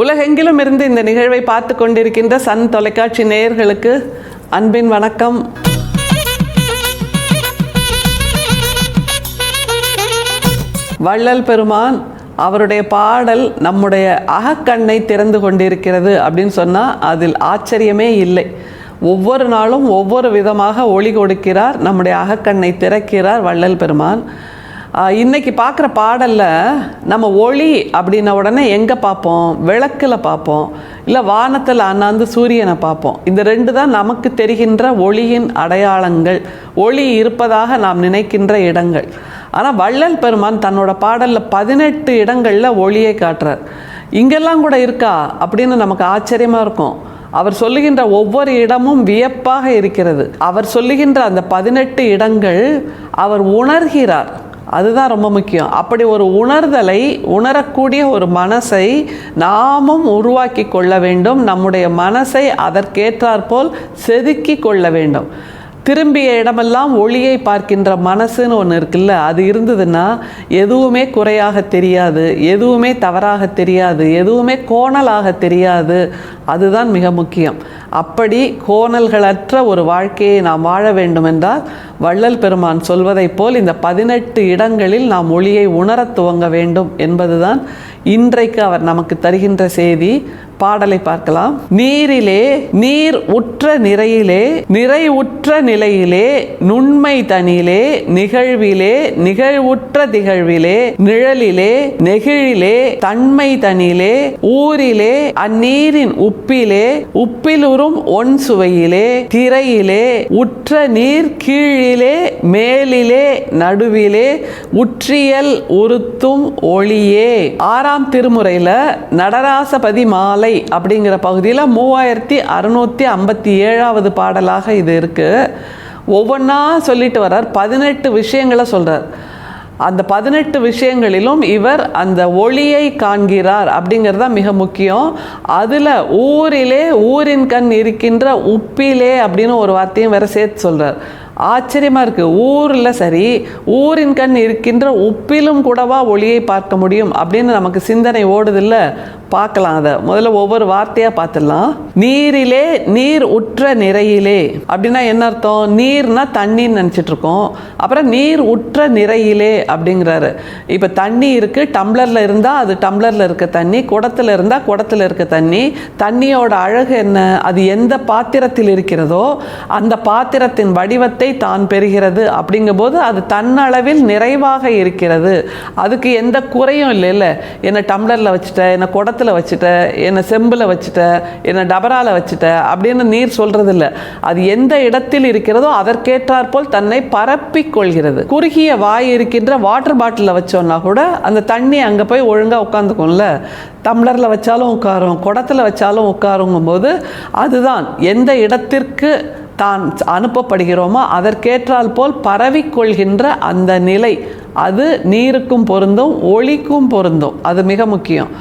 உலகெங்கிலும் இருந்து இந்த நிகழ்வை பார்த்து கொண்டிருக்கின்ற சன் தொலைக்காட்சி நேயர்களுக்கு அன்பின் வணக்கம். வள்ளல் பெருமான் அவருடைய பாடல் நம்முடைய அகக்கண்ணை திறந்து கொண்டிருக்கிறது அப்படின்னு சொன்னால் அதில் ஆச்சரியமே இல்லை. ஒவ்வொரு நாளும் ஒவ்வொரு விதமாக ஒளி கொடுக்கிறார், நம்முடைய அகக்கண்ணை திறக்கிறார் வள்ளல் பெருமான். இன்றைக்கி பார்க்குற பாடலில் நம்ம ஒளி அப்படின்ன உடனே எங்கே பார்ப்போம்? விளக்கில் பார்ப்போம், இல்லை வானத்தில் அண்ணாந்து சூரியனை பார்ப்போம். இந்த ரெண்டு தான் நமக்கு தெரிகின்ற ஒளியின் அடையாளங்கள், ஒளி இருப்பதாக நாம் நினைக்கின்ற இடங்கள். ஆனால் வள்ளல் பெருமான் தன்னோட பாடலில் 18 இடங்களில் ஒளியை காட்டுறார். இங்கெல்லாம் கூட இருக்கா அப்படின்னு நமக்கு ஆச்சரியமாக இருக்கும். அவர் சொல்லுகின்ற ஒவ்வொரு இடமும் வியப்பாக இருக்கிறது. அவர் சொல்லுகின்ற அந்த 18 இடங்கள் அவர் உணர்கிறார், அதுதான் ரொம்ப முக்கியம். அப்படி ஒரு உணர்தலை, உணரக்கூடிய ஒரு மனசை நாமும் உருவாக்கி கொள்ள வேண்டும். நம்முடைய மனசை அதற்கேற்றாற்போல் செதுக்கி கொள்ள வேண்டும். திரும்பிய இடமெல்லாம் ஒளியை பார்க்கின்ற மனசுன்னு ஒன்று இருக்குல்ல, அது இருந்ததுன்னா எதுவுமே குறையாக தெரியாது, எதுவுமே தவறாக தெரியாது, எதுவுமே கோணலாக தெரியாது. அதுதான் மிக முக்கியம். அப்படி கோணல்களற்ற ஒரு வாழ்க்கையை நாம் வாழ வேண்டுமென்றால் வள்ளல் பெருமான் சொல்வதைப் போல் இந்த 18 இடங்களில் நாம் ஒளியை உணரத் துவங்க வேண்டும் என்பதுதான் இன்றைக்கு அவர் நமக்கு தருகின்ற செய்தி. பாடலை பார்க்கலாம். நீரிலே நீர் உற்ற நிறையிலே, நிறை உற்ற நிலையிலே, நுண்மை தனிலே, நிகழ்விலே, நிகழ்வுற்ற திகழ்விலே, நிழலிலே, நெகிழிலே, தன்மை தனிலே, ஊரிலே, அந்நீரின் உப்பிலே, உப்பிலுறும் ஒன் சுவையிலே, திரையிலே, உற்ற நீர் கீழிலே, மேலிலே, நடுவிலே, உற்றியல் உறுத்தும் ஒளியே. 6ஆம் திருமுறையில் நடராசபதி மாலை அப்படிங்கிற பகுதியில் 3657வது பாடலாக இது இருக்கு. ஒவ்வொன்றா சொல்லிட்டு வர்றார். 18 விஷயங்களை சொல்றார். அந்த 18 விஷயங்களிலும் இவர் அந்த ஒளியை காண்கிறார் அப்படிங்கிறது தான் மிக முக்கியம். அதில் ஊரிலே, ஊரின் கண் இருக்கின்ற உப்பிலே அப்படின்னு ஒரு வார்த்தையும் வேற சேர்த்து சொல்றார். ஆச்சரியமாக இருக்குது. ஊரில் சரி, ஊரின் கண் இருக்கின்ற உப்பிலும் கூடவா ஒளியை பார்க்க முடியும் அப்படின்னு நமக்கு சிந்தனை ஓடுதில்ல. பார்க்கலாம். அதை முதல்ல ஒவ்வொரு வார்த்தையாக பார்த்துடலாம். நீரிலே நீர் உற்ற நிறையிலே அப்படின்னா என்ன அர்த்தம்? நீர்னா தண்ணின்னு நினச்சிட்டு இருக்கோம். அப்புறம் நீர் உற்ற நிறையிலே அப்படிங்கிறாரு. இப்போ தண்ணி இருக்குது, டம்ளரில் இருந்தால் அது டம்ளரில் இருக்க தண்ணி, குடத்தில் இருந்தால் குடத்தில் இருக்க தண்ணி. தண்ணியோட அழகு என்ன? அது எந்த பாத்திரத்தில் இருக்கிறதோ அந்த பாத்திரத்தின் வடிவத்தை தான் பெறுகிறது. அப்படிங்கும்போது அது தன்னளவில் நிறைவாக இருக்கிறது. அதுக்கு எந்த குறையும் இல்லைல்ல. என்னை டம்ளரில் வச்சுட்ட, என்னை குடத்தில் வச்சுட்ட, என்னை செம்பில் வச்சுட்ட, என்னை டபரால வச்சுட்ட அப்படின்னு நீர் சொல்றது இல்லை. அது எந்த இடத்தில் இருக்கிறதோ அதற்கேற்றாற்போல் தன்னை பரப்பிக் கொள்கிறது. குறுகிய வாய் இருக்கின்ற வாட்டர் பாட்டிலில் வச்சோன்னா கூட அந்த தண்ணி அங்கே போய் ஒழுங்காக உட்காந்துக்கும்ல. டம்ளரில் வச்சாலும் உட்காரும், குடத்தில் வச்சாலும் உட்காருங்கும் போது அதுதான் எந்த இடத்திற்கு தான் அனுப்பப்படுகிறோமோ அதற்கேற்றால் போல் பரவிக்கொள்கின்ற அந்த நிலை, அது நீருக்கும் பொருந்தும், ஒளிக்கும் பொருந்தும். அது மிக முக்கியம்.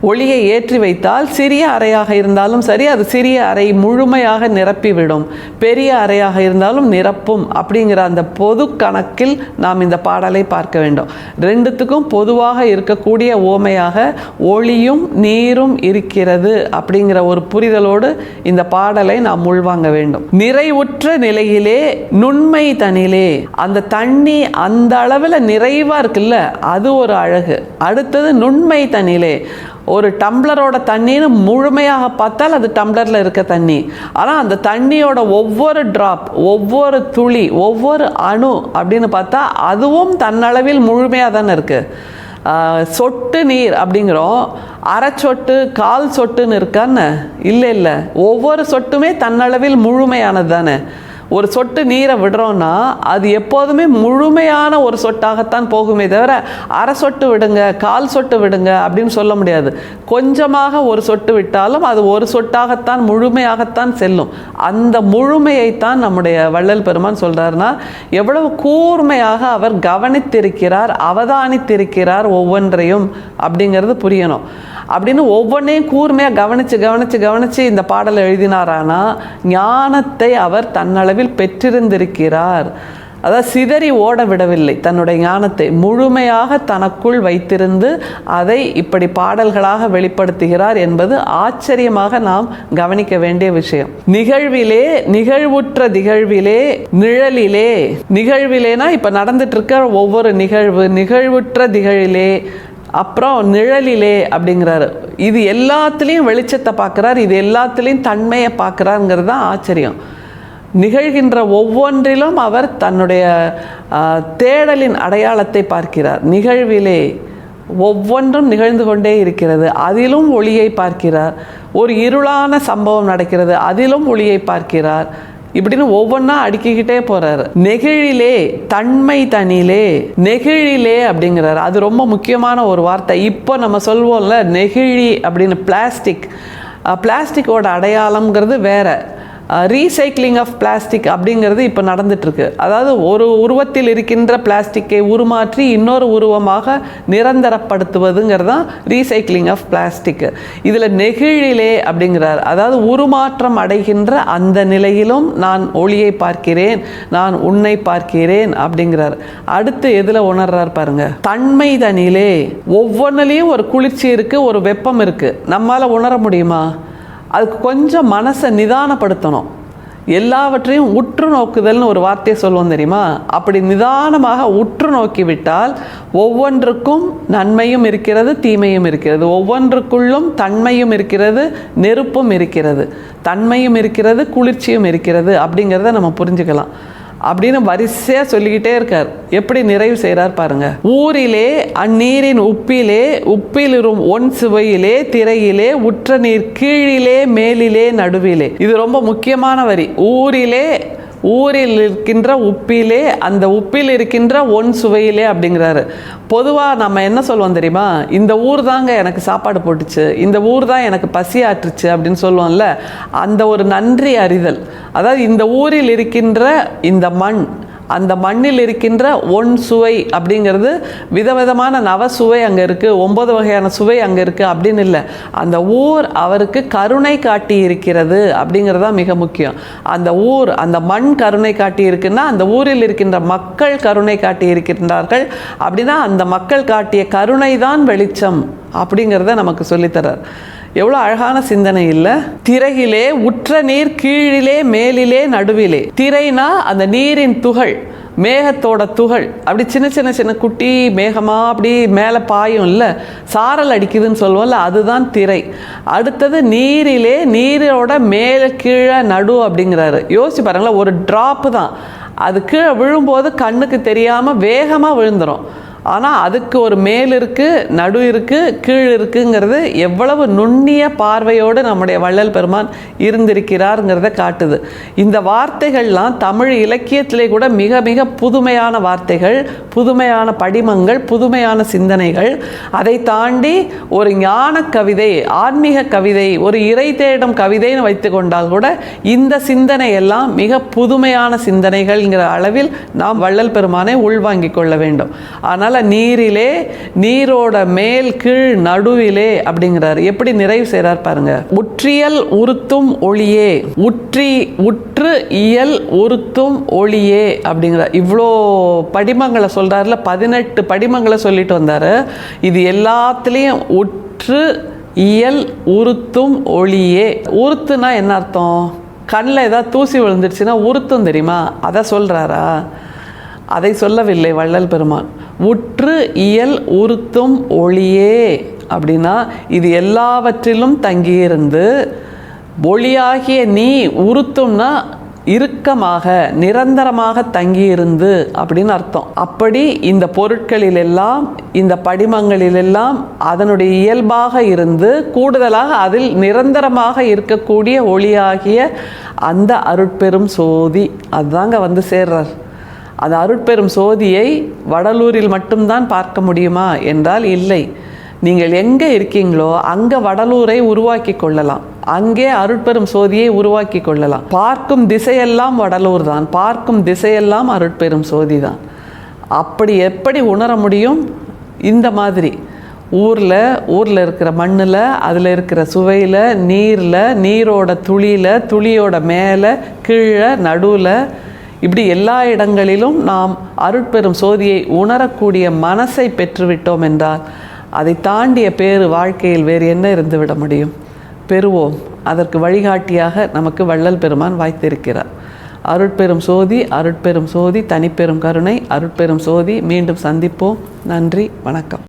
ஒளியை ஏற்றி வைத்தால் சிறிய அறையாக இருந்தாலும் சரி, அது சிறிய அறை முழுமையாக நிரப்பிவிடும். பெரிய அறையாக இருந்தாலும் நிரப்பும். அப்படிங்கிற அந்த பொது கணக்கில் நாம் இந்த பாடலை பார்க்க வேண்டும். ரெண்டுத்துக்கும் பொதுவாக இருக்கக்கூடிய ஓமையாக ஒளியும் நீரும் இருக்கிறது அப்படிங்கிற ஒரு புரிதலோடு இந்த பாடலை நாம் உள்வாங்க வேண்டும். நிறைவுற்ற நிலையிலே, நுண்மை தனிலே, அந்த தண்ணி அந்த அளவில் நிறைவாக இருக்குல்ல, அது ஒரு அழகு. அடுத்தது நுண்மை தனிலே. ஒரு டம்ளரோட தண்ணின்னு முழுமையாக பார்த்தால் அது டம்ளரில் இருக்க தண்ணி. ஆனால் அந்த தண்ணியோட ஒவ்வொரு ட்ராப், ஒவ்வொரு துளி, ஒவ்வொரு அணு அப்படின்னு பார்த்தா அதுவும் தன்னளவில் முழுமையாக தானே இருக்குது. சொட்டு நீர் அப்படிங்கிறோம், அரை சொட்டு, கால் சொட்டுன்னு இருக்கான்னு இல்லை. ஒவ்வொரு சொட்டுமே தன்னளவில் முழுமையானது தானே. ஒரு சொட்டு நீரை விடுறோன்னா அது எப்போதுமே முழுமையான ஒரு சொட்டாகத்தான் போகுமே தவிர அரை சொட்டு விடுங்க, கால் சொட்டு விடுங்க அப்படின்னு சொல்ல முடியாது. கொஞ்சமாக ஒரு சொட்டு விட்டாலும் அது ஒரு சொட்டாகத்தான், முழுமையாகத்தான் செல்லும். அந்த முழுமையைத்தான் நம்முடைய வள்ளல் பெருமான் சொல்கிறாருன்னா எவ்வளவு கூர்மையாக அவர் கவனித்திருக்கிறார், அவதானித்திருக்கிறார் ஒவ்வொன்றையும் அப்படிங்கிறது புரியணும். அப்படின்னு ஒவ்வொன்றையும் கூர்மையாக கவனித்து இந்த பாடலை எழுதினாரானா ஞானத்தை அவர் தன்னளவில் பெற்றிருந்திருக்கிறார். அதாவது சிதறி ஓட விடவில்லை. தன்னுடைய ஞானத்தை முழுமையாக தனக்குள் வைத்திருந்து அதை இப்படி பாடல்களாக வெளிப்படுத்துகிறார் என்பது ஆச்சரியமாக நாம் கவனிக்க வேண்டிய விஷயம். நிகழ்விலே, நிகழ்வுற்ற திகழ்விலே, நிழலிலே, நிகழ்விலேனா இப்ப நடந்துட்டு இருக்க ஒவ்வொரு நிகழ்வு, நிகழ்வுற்ற திகழிலே, அப்புறம் நிழலிலே அப்படிங்கிறாரு. இது எல்லாத்துலேயும் வெளிச்சத்தை பார்க்குறார், இது எல்லாத்துலேயும் தன்மையை பார்க்குறாருங்கிறது தான் ஆச்சரியம். நிகழ்கின்ற ஒவ்வொன்றிலும் அவர் தன்னுடைய தேடலின் அடையாளத்தை பார்க்கிறார். நிகழ்விலே ஒவ்வொன்றும் நிகழ்ந்து கொண்டே இருக்கிறது, அதிலும் ஒளியை பார்க்கிறார். ஒரு இருளான சம்பவம் நடக்கிறது, அதிலும் ஒளியை பார்க்கிறார். இப்படின்னு ஒவ்வொன்றா அடுக்கிக்கிட்டே போறாரு. நெகிழிலே, தன்மை தனிலே, நெகிழிலே அப்படிங்கிறாரு. அது ரொம்ப முக்கியமான ஒரு வார்த்தை. இப்போ நம்ம சொல்வோம்ல நெகிழி அப்படின்னு, பிளாஸ்டிக்கோட அடையாளம்ங்கிறது வேற. ரீசைக்ளிங் ஆஃப் பிளாஸ்டிக் அப்படிங்கிறது இப்போ நடந்துட்டுருக்கு. அதாவது ஒரு உருவத்தில் இருக்கின்ற பிளாஸ்டிக்கை உருமாற்றி இன்னொரு உருவமாக நிரந்தரப்படுத்துவதுங்கிறது தான் ரீசைக்ளிங் ஆஃப் பிளாஸ்டிக். இதில் நெகிழிலே அப்படிங்கிறார். அதாவது உருமாற்றம் அடைகின்ற அந்த நிலையிலும் நான் ஒளியை பார்க்கிறேன், நான் உன்னை பார்க்கிறேன் அப்படிங்கிறார். அடுத்து எதில் உணர்றார் பாருங்க, தன்மை தனிலே. ஒவ்வொன்றிலையும் ஒரு குளிர்ச்சி இருக்குது, ஒரு வெப்பம் இருக்குது. நம்மால் உணர முடியுமா? அதுக்கு கொஞ்சம் மனசை நிதானப்படுத்தணும். எல்லாவற்றையும் உற்று நோக்குதல்னு ஒரு வார்த்தையை சொல்லுவோம் தெரியுமா? அப்படி நிதானமாக உற்று நோக்கிவிட்டால் ஒவ்வொன்றுக்கும் நன்மையும் இருக்கிறது, தீமையும் இருக்கிறது. ஒவ்வொன்றுக்குள்ளும் தன்மையும் இருக்கிறது, நெருப்பும் இருக்கிறது. தன்மையும் இருக்கிறது, குளிர்ச்சியும் இருக்கிறது அப்படிங்கிறத நம்ம புரிஞ்சுக்கலாம். அப்படின்னு வரிசையாக சொல்லிக்கிட்டே இருக்கார். எப்படி நிறைவு செய்கிறார் பாருங்க. ஊரிலே அந்நீரின் உப்பிலே, உப்பிலிரும் ஒன் சுவையிலே, திரையிலே, உற்ற நீர் கீழிலே, மேலிலே, நடுவிலே. இது ரொம்ப முக்கியமான வரி. ஊரிலே, ஊரில் இருக்கின்ற உப்பிலே, அந்த உப்பில் இருக்கின்ற ஒன் சுவையிலே அப்படிங்கிறாரு. பொதுவாக நம்ம என்ன சொல்லுவோம் தெரியுமா? இந்த ஊர் தாங்க எனக்கு சாப்பாடு போட்டுச்சு, இந்த ஊர் தான் எனக்கு பசி ஆற்றுச்சு அப்படின்னு சொல்லுவோம்ல. அந்த ஒரு நன்றி அறிதல். அதாவது இந்த ஊரில் இருக்கின்ற இந்த மண், அந்த மண்ணில் இருக்கின்ற ஒன் சுவை அப்படிங்கிறது விதவிதமான நவ சுவை அங்கே இருக்குது, 9 வகையான சுவை அங்கே இருக்குது அப்படின்னு இல்லை. அந்த ஊர் அவருக்கு கருணை காட்டி இருக்கிறது அப்படிங்கிறது தான் மிக முக்கியம். அந்த ஊர், அந்த மண் கருணை காட்டி இருக்குன்னா அந்த ஊரில் இருக்கின்ற மக்கள் கருணை காட்டி இருக்கின்றார்கள். அப்படின்னா அந்த மக்கள் காட்டிய கருணை தான் வெளிச்சம் அப்படிங்கிறத நமக்கு சொல்லித்தரார். எவ்வளோ அழகான சிந்தனை இல்லை? திரையிலே உற்ற நீர் கீழிலே, மேலிலே, நடுவிலே. திரைனா அந்த நீரின் துகள், மேகத்தோட துகள். அப்படி சின்ன சின்ன சின்ன குட்டி மேகமாக அப்படி மேலே பாயும் இல்லை, சாரல் அடிக்குதுன்னு சொல்லுவோம்ல, அதுதான் திரை. அடுத்தது நீரிலே, நீரோட மேலே கீழே நடு அப்படிங்கிறாரு. யோசிச்சு பாருங்களேன், ஒரு ட்ராப்பு தான், அது கீழே விழும்போது கண்ணுக்கு தெரியாமல் வேகமாக விழுந்துடும். ஆனால் அதுக்கு ஒரு மேல் இருக்குது, நடு இருக்குது, கீழ் இருக்குங்கிறது எவ்வளவு நுண்ணிய பார்வையோடு நம்முடைய வள்ளல் பெருமான் இருந்திருக்கிறாருங்கிறத காட்டுது. இந்த வார்த்தைகள்லாம் தமிழ் இலக்கியத்திலே கூட மிக மிக புதுமையான வார்த்தைகள், புதுமையான படிமங்கள், புதுமையான சிந்தனைகள். அதை தாண்டி ஒரு ஞான கவிதை, ஆன்மீக கவிதை, ஒரு இறை தேடும் கவிதைன்னு வைத்து கொண்டால் கூட இந்த சிந்தனை எல்லாம் மிக புதுமையான சிந்தனைகள்ங்கிற அளவில் நாம் வள்ளல் பெருமானை உள்வாங்கிக் கொள்ள வேண்டும். ஆனால் நீரிலே, நீரோட மேல் கீழ் நடுவிலே அப்படிங்கிறார். எப்படி நிறைவு செய்கிறார் பாருங்க. உற்றியல் உறுத்தும் ஒளியே, உற்று இயல் உறுத்தும் ஒளியே அப்படிங்கிறார். இவ்வளோ படிமங்களை சொல்றாருல, 18 படிமங்களை சொல்லிட்டு வந்தாரு. இது எல்லாத்துலேயும் உற்று இயல் உறுத்தும் ஒளியே. உறுத்துனா என்ன அர்த்தம்? கண்ணில் ஏதாவது தூசி விழுந்துருச்சுன்னா உறுத்தும் தெரியுமா? அதை சொல்றாரா? அதை சொல்லவில்லை வள்ளல் பெருமான். உற்று இயல் உறுத்தும் ஒளியே அப்படின்னா இது எல்லாவற்றிலும் தங்கியிருந்து, ஒளியாகிய நீ உறுத்தும்னா இறுக்கமாக நிரந்தரமாக தங்கியிருந்து அப்படின்னு அர்த்தம். அப்படி இந்த பொருட்களிலெல்லாம், இந்த படிமங்களிலெல்லாம் அதனுடைய இயல்பாக இருந்து கூடுதலாக அதில் நிரந்தரமாக இருக்கக்கூடிய ஒளியாகிய அந்த அருட்பெரும் சோதி அதுதாங்க வந்து சேர்றார். அந்த அருட்பெரும் சோதியை வடலூரில் மட்டும்தான் பார்க்க முடியுமா என்றால் இல்லை. நீங்கள் எங்கே இருக்கீங்களோ அங்கே வடலூரை உருவாக்கி கொள்ளலாம், அங்கே அருட்பெரும் சோதியை உருவாக்கி கொள்ளலாம். பார்க்கும் திசையெல்லாம் வடலூர் தான், பார்க்கும் திசையெல்லாம் அருட்பெரும் சோதி தான். அப்படி எப்படி உணர முடியும்? இந்த மாதிரி ஊரில் இருக்கிற மண்ணில், அதில் இருக்கிற சுவையில், நீரில், நீரோட துளியில், துளியோட மேலே, கீழே, நடுவில், இப்படி எல்லா இடங்களிலும் நாம் அருட்பெரும் சோதியை உணரக்கூடிய மனசை பெற்றுவிட்டோம் என்றால் அதை தாண்டிய பேறு வாழ்க்கையில் வேறு என்ன இருந்துவிட முடியும்? பெறுவோம். அதற்கு வழிகாட்டியாக நமக்கு வள்ளல் பெருமான் வாய்த்திருக்கிறார். அருட்பெரும் சோதி, அருட்பெரும் சோதி, தனிப்பெரும் கருணை, அருட்பெரும் சோதி. மீண்டும் சந்திப்போம். நன்றி, வணக்கம்.